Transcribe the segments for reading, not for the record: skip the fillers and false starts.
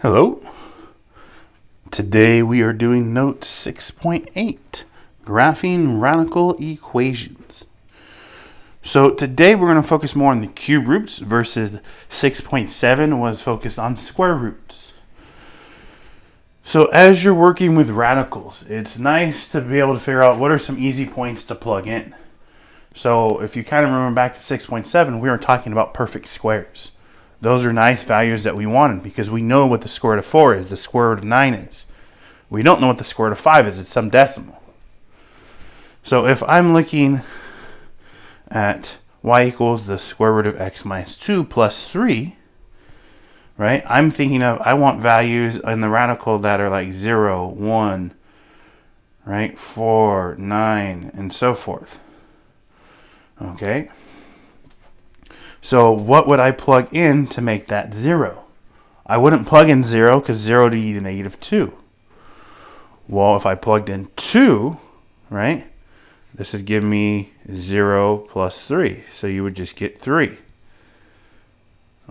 Hello. Today we are doing note 6.8, graphing radical equations. So today we're going to focus more on the cube roots versus 6.7 was focused on square roots. So as you're working with radicals, it's nice to be able to figure out what are some easy points to plug in. So if you kind of remember back to 6.7, we were talking about perfect squares. Those are nice values that we wanted because we know what the square root of 4 is, the square root of 9 is. We don't know what the square root of 5 is, it's some decimal. So if I'm looking at y equals the square root of x minus 2 plus 3, right? I'm thinking of, I want values in the radical that are like 0, 1, right? 4, 9, and so forth. Okay? So what would I plug in to make that 0? I wouldn't plug in 0 because 0 would be the negative 2. Well, if I plugged in 2, right, this would give me 0 plus 3. So you would just get 3.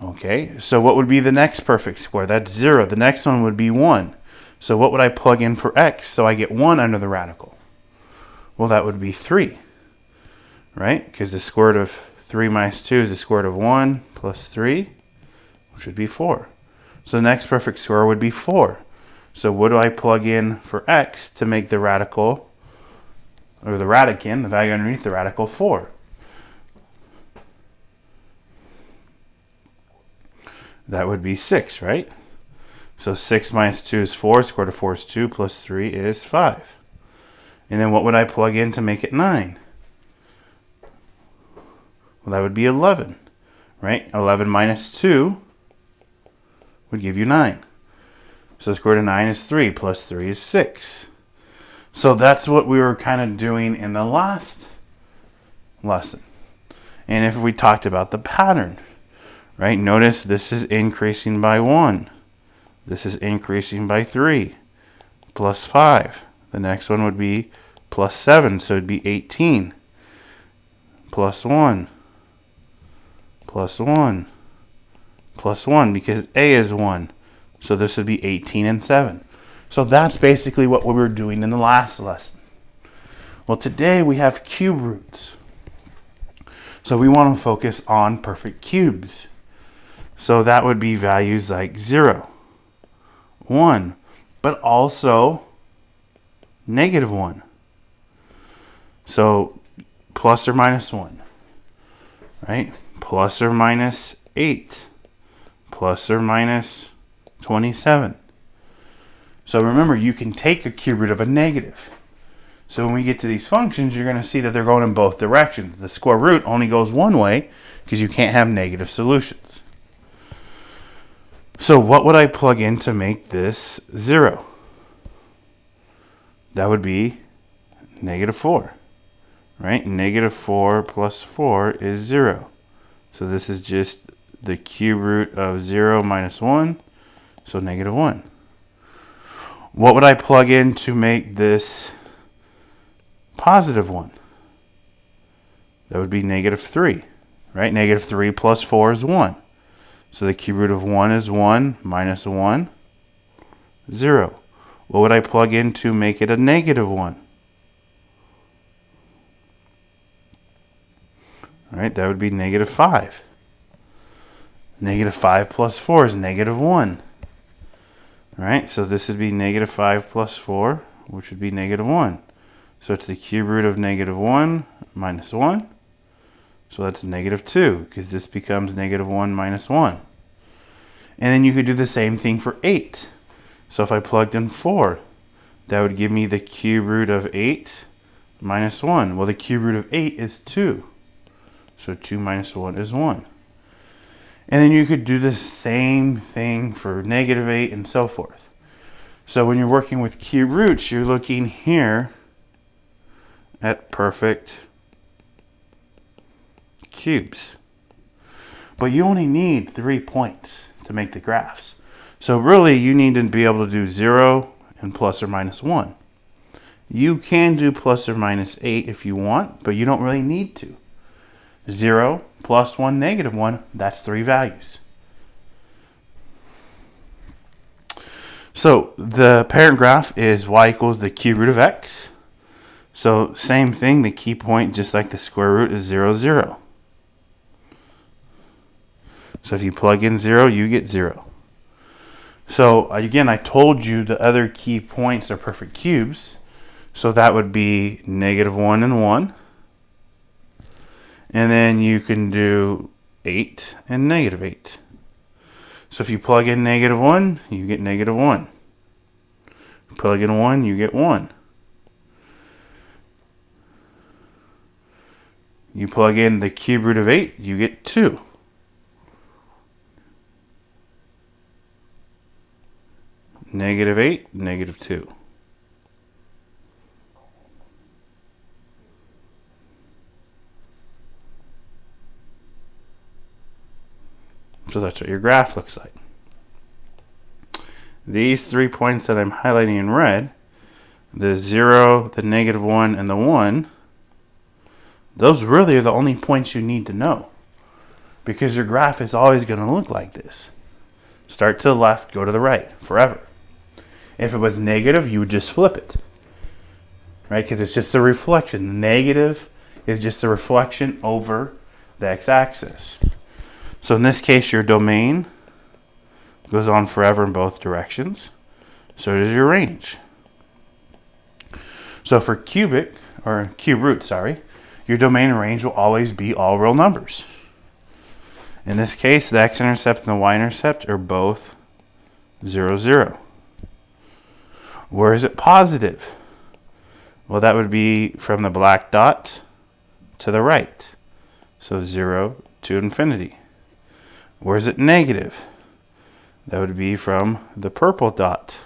Okay, so what would be the next perfect square? That's 0. The next one would be 1. So what would I plug in for x so I get 1 under the radical? Well, that would be 3, right? Because the square root of 3 minus 2 is the square root of 1 plus 3, which would be 4. So the next perfect square would be 4. So what do I plug in for x to make the radical, or the radicand, the value underneath the radical, 4? That would be 6, right? So 6 minus 2 is 4, square root of 4 is 2, plus 3 is 5. And then what would I plug in to make it 9? Well, that would be 11, right? 11 minus 2 would give you 9. So the square root of 9 is 3, plus 3 is 6. So that's what we were kind of doing in the last lesson. And if we talked about the pattern, right? Notice this is increasing by 1. This is increasing by 3, plus 5. The next one would be plus 7, so it would be 18, plus 1. Plus 1, plus 1, because a is 1. So this would be 18 and 7. So that's basically what we were doing in the last lesson. Well, today we have cube roots. So we want to focus on perfect cubes. So that would be values like 0, 1, but also negative 1. So plus or minus 1, right? Plus or minus 8, plus or minus 27. So remember, you can take a cube root of a negative. So when we get to these functions, you're going to see that they're going in both directions. The square root only goes one way because you can't have negative solutions. So what would I plug in to make this 0? That would be negative 4, right? Negative 4 plus 4 is 0. So this is just the cube root of 0 minus 1, so negative 1. What would I plug in to make this positive 1? That would be negative 3, right? Negative 3 plus 4 is 1. So the cube root of 1 is 1 minus 1, 0. What would I plug in to make it a negative 1? All right, that would be negative 5. Negative 5 plus 4 is negative 1. All right, so this would be negative 5 plus 4, which would be negative 1. So it's the cube root of negative 1 minus 1. So that's negative 2, because this becomes negative 1 minus 1. And then you could do the same thing for 8. So if I plugged in 4, that would give me the cube root of 8 minus 1. Well, the cube root of 8 is 2. So 2 minus 1 is 1. And then you could do the same thing for negative 8 and so forth. So when you're working with cube roots, you're looking here at perfect cubes. But you only need 3 points to make the graphs. So really you need to be able to do 0 and plus or minus 1. You can do plus or minus 8 if you want, but you don't really need to. 0 plus 1, negative 1, that's 3 values. So the parent graph is y equals the cube root of x. So same thing, the key point, just like the square root, is 0, 0. So if you plug in 0, you get 0. So again, I told you the other key points are perfect cubes. So that would be -1 and 1. And then you can do 8 and -8. So if you plug in -1, you get -1. Plug in 1, you get 1. You plug in the cube root of 8, you get 2. -8, -2. So that's what your graph looks like. These 3 points that I'm highlighting in red, the 0, the -1, and the 1, those really are the only points you need to know, because your graph is always going to look like this. Start to the left, go to the right, forever. If it was negative, you would just flip it, right? Because it's just a reflection. The negative is just a reflection over the x-axis. So in this case, your domain goes on forever in both directions. So does your range. So for cube root, your domain and range will always be all real numbers. In this case, the x-intercept and the y-intercept are both 0, 0. Where is it positive? Well, that would be from the black dot to the right. So 0 to infinity. Where is it negative? That would be from the purple dot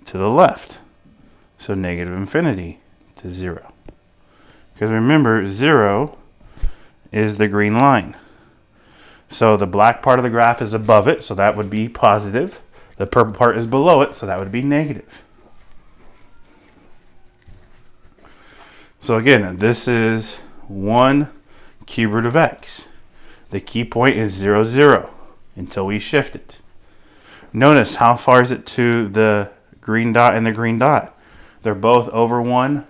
to the left. So -infinity to 0. Because remember, 0 is the green line. So the black part of the graph is above it, so that would be positive. The purple part is below it, so that would be negative. So again, this is 1 cube root of x. The key point is 0, 0 until we shift it. Notice how far is it to the green dot and the green dot? They're both over 1,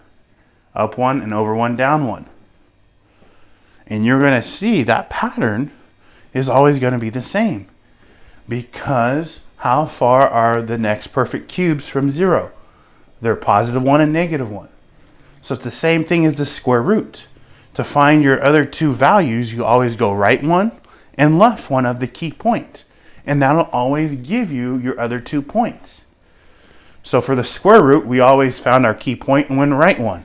up 1, and over 1, down 1. And you're going to see that pattern is always going to be the same, because how far are the next perfect cubes from 0? They're +1 and -1. So it's the same thing as the square root. To find your other two values, you always go right one and left one of the key point. And that'll always give you your other 2 points. So for the square root, we always found our key point and went right one.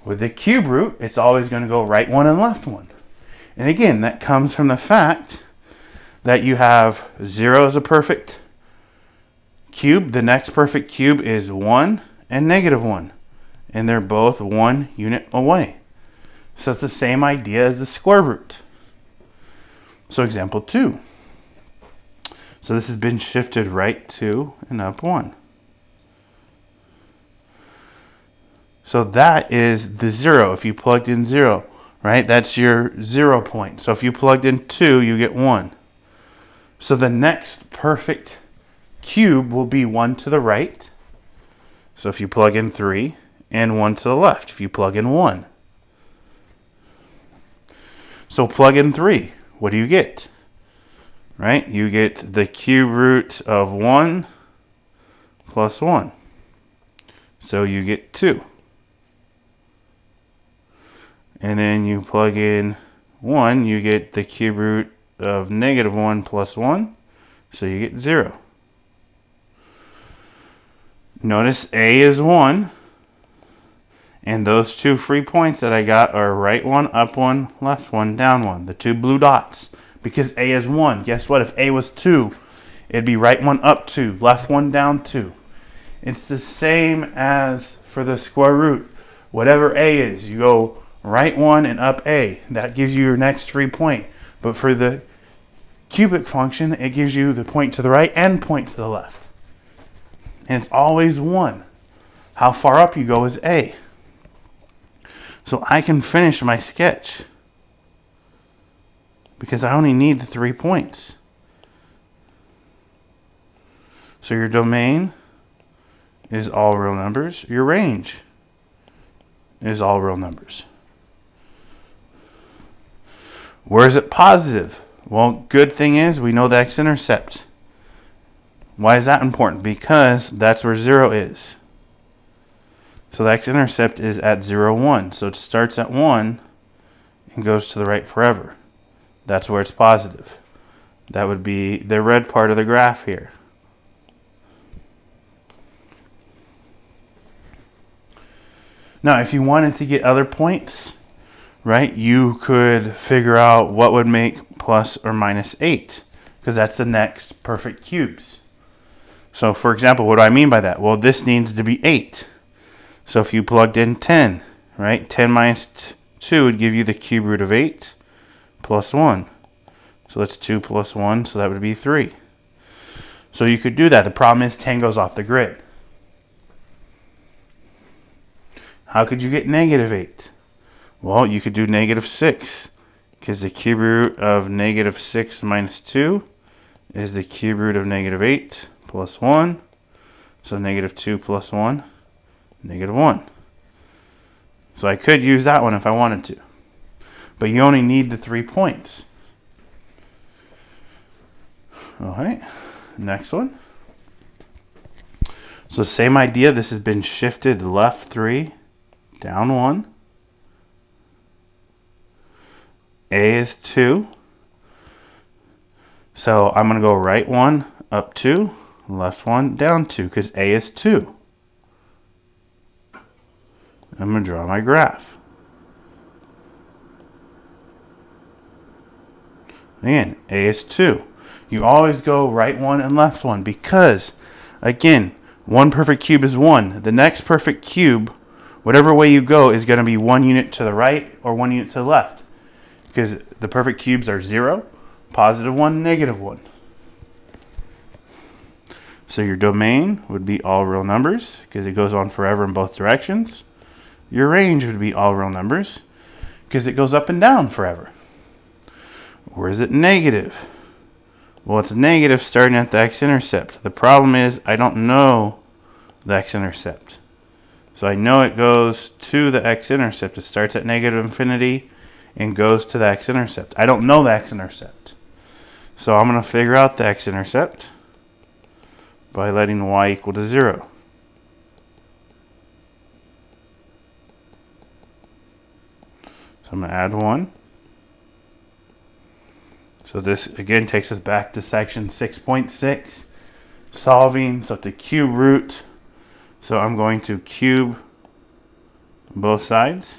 With the cube root, it's always going to go right one and left one. And again, that comes from the fact that you have 0 as a perfect cube. The next perfect cube is 1 and -1. And they're both 1 unit away. So it's the same idea as the square root. So example 2. So this has been shifted right 2 and up 1. So that is the 0. If you plugged in 0, right? That's your 0 point. So if you plugged in 2, you get 1. So the next perfect cube will be 1 to the right. So if you plug in 3, and 1 to the left, if you plug in 1. So plug in 3. What do you get? Right? You get the cube root of 1 plus 1. So you get 2. And then you plug in 1, you get the cube root of -1 plus 1. So you get 0. Notice A is 1. And those 2 free points that I got are right 1, up 1, left 1, down 1. The 2 blue dots. Because A is 1. Guess what? If A was 2, it'd be right 1, up 2, left 1, down 2. It's the same as for the square root. Whatever A is, you go right 1 and up A. That gives you your next free point. But for the cubic function, it gives you the point to the right and point to the left. And it's always 1. How far up you go is A. So I can finish my sketch because I only need the 3 points. So your domain is all real numbers. Your range is all real numbers. Where is it positive? Well, good thing is we know the x-intercept. Why is that important? Because that's where 0 is. So the x-intercept is at 0, 1. So it starts at 1 and goes to the right forever. That's where it's positive. That would be the red part of the graph here. Now, if you wanted to get other points, right, you could figure out what would make plus or minus 8, because that's the next perfect cubes. So, for example, what do I mean by that? Well, this needs to be 8. So if you plugged in 10, right, 10 minus 2 would give you the cube root of 8 plus 1. So that's 2 plus 1, so that would be 3. So you could do that. The problem is 10 goes off the grid. How could you get negative 8? Well, you could do negative 6, because the cube root of negative 6 minus 2 is the cube root of negative 8 plus 1. So negative 2 plus 1, negative 1. So I could use that one if I wanted to. But you only need the 3 points. All right, next one. So same idea. This has been shifted left 3, down 1. A is 2. So I'm going to go right 1, up 2, left 1, down 2, because A is 2. I'm going to draw my graph. Again, A is 2. You always go right 1 and left 1 because, again, one perfect cube is 1. The next perfect cube, whatever way you go, is going to be 1 unit to the right or 1 unit to the left. Because the perfect cubes are 0, positive 1, negative 1. So your domain would be all real numbers because it goes on forever in both directions. Your range would be all real numbers because it goes up and down forever. Or is it negative? Well, it's negative starting at the x-intercept. The problem is I don't know the x-intercept. So I know it goes to the x-intercept. It starts at negative infinity and goes to the x-intercept. I don't know the x-intercept. So I'm going to figure out the x-intercept by letting y equal to 0. So I'm going to add 1. So this, again, takes us back to section 6.6, solving. So to cube root, so I'm going to cube both sides.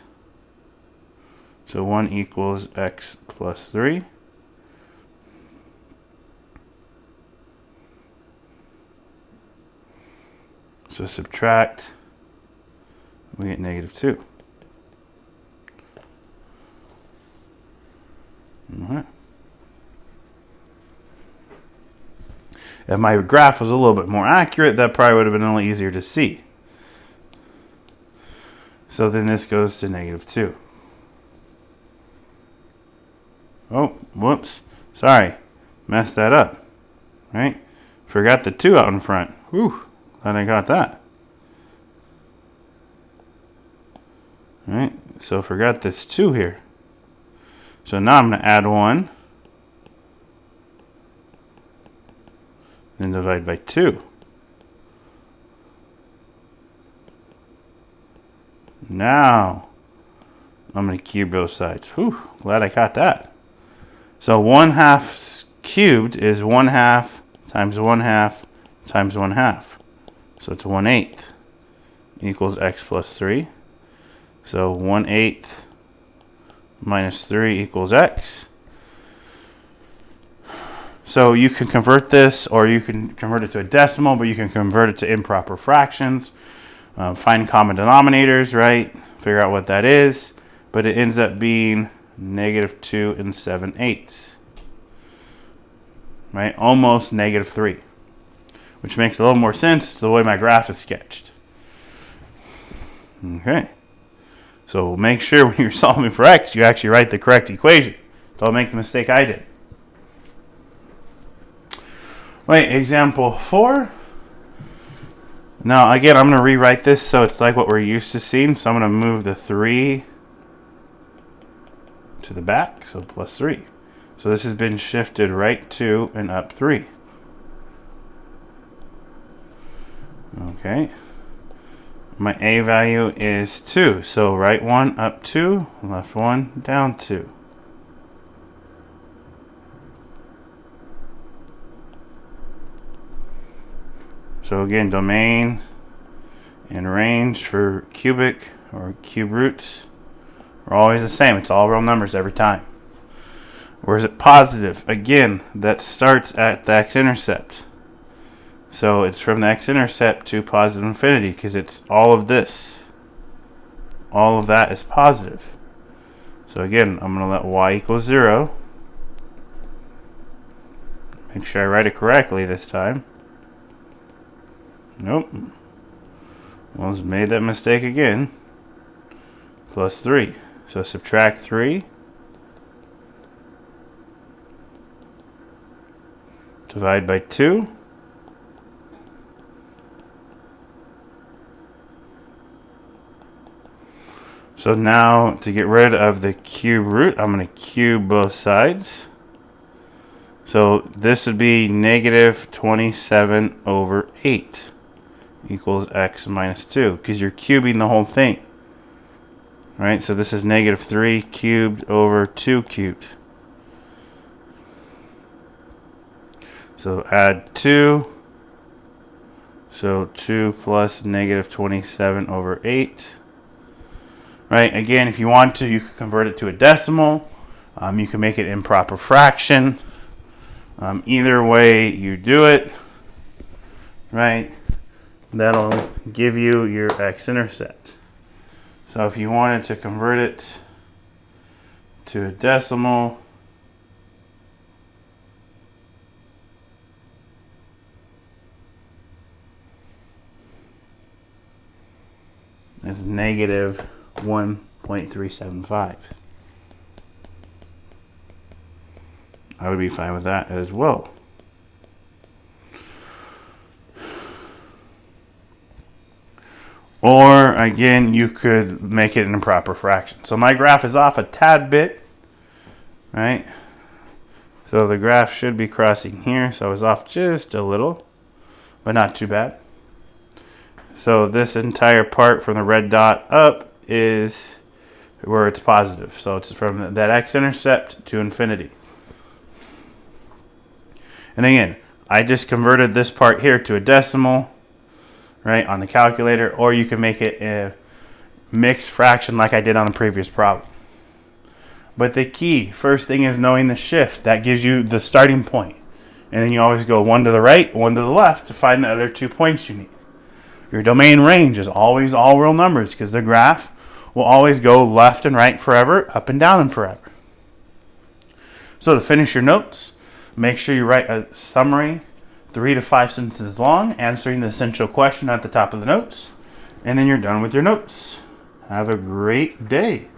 So 1 equals x plus 3. So subtract, we get negative 2. All right. If my graph was a little bit more accurate, that probably would have been a little easier to see. So then this goes to negative 2. Oh, whoops. Sorry. Messed that up. Right? Forgot the 2 out in front. Whew. Glad I got that. Right? So forgot this 2 here. So now I'm going to add 1. Then divide by 2. Now, I'm going to cube both sides. Whew, glad I caught that. So 1/2 cubed is 1/2 times 1/2 times 1/2. So it's 1/8 equals x plus 3. So 1/8 minus 3 equals x. So you can convert this, or you can convert it to a decimal, but you can convert it to improper fractions. Find common denominators, right? Figure out what that is. But it ends up being negative 2 7/8. Right? Almost negative 3. Which makes a little more sense to the way my graph is sketched. Okay. So make sure when you're solving for x, you actually write the correct equation. Don't make the mistake I did. Wait, example 4. Now, again, I'm going to rewrite this so it's like what we're used to seeing. So I'm going to move the 3 to the back, so plus 3. So this has been shifted right 2 and up 3. Okay. My A value is 2. So right 1, up 2, left 1, down 2. So again, domain and range for cubic or cube roots are always the same. It's all real numbers every time. Where is it positive? Again, that starts at the x-intercept. So it's from the x-intercept to positive infinity because it's all of this. All of that is positive. So again, I'm going to let y equals 0. Make sure I write it correctly this time. Nope. Well, I made that mistake again. Plus 3. So subtract 3. Divide by 2. So now to get rid of the cube root, I'm going to cube both sides. So this would be negative 27 over 8 equals x minus 2 because you're cubing the whole thing. Right? So this is negative 3 cubed over 2 cubed. So add 2. So 2 plus negative 27 over 8. Right? Again, if you want to, you can convert it to a decimal. You can make it improper fraction. Either way you do it, right, that'll give you your x-intercept. So if you wanted to convert it to a decimal, it's negative 1.375. I would be fine with that as well. Or, again, you could make it an improper fraction. So my graph is off a tad bit, right? So the graph should be crossing here. So I was off just a little, but not too bad. So this entire part from the red dot up is where it's positive. So it's from that x-intercept to infinity. And again, I just converted this part here to a decimal, right, on the calculator, or you can make it a mixed fraction like I did on the previous problem. But the key, first thing is knowing the shift. That gives you the starting point. And then you always go 1 to the right, 1 to the left to find the other 2 points you need. Your domain range is always all real numbers because the graph will always go left and right forever, up and down and forever. So to finish your notes, make sure you write a summary 3 to 5 sentences long, answering the essential question at the top of the notes. And then you're done with your notes. Have a great day.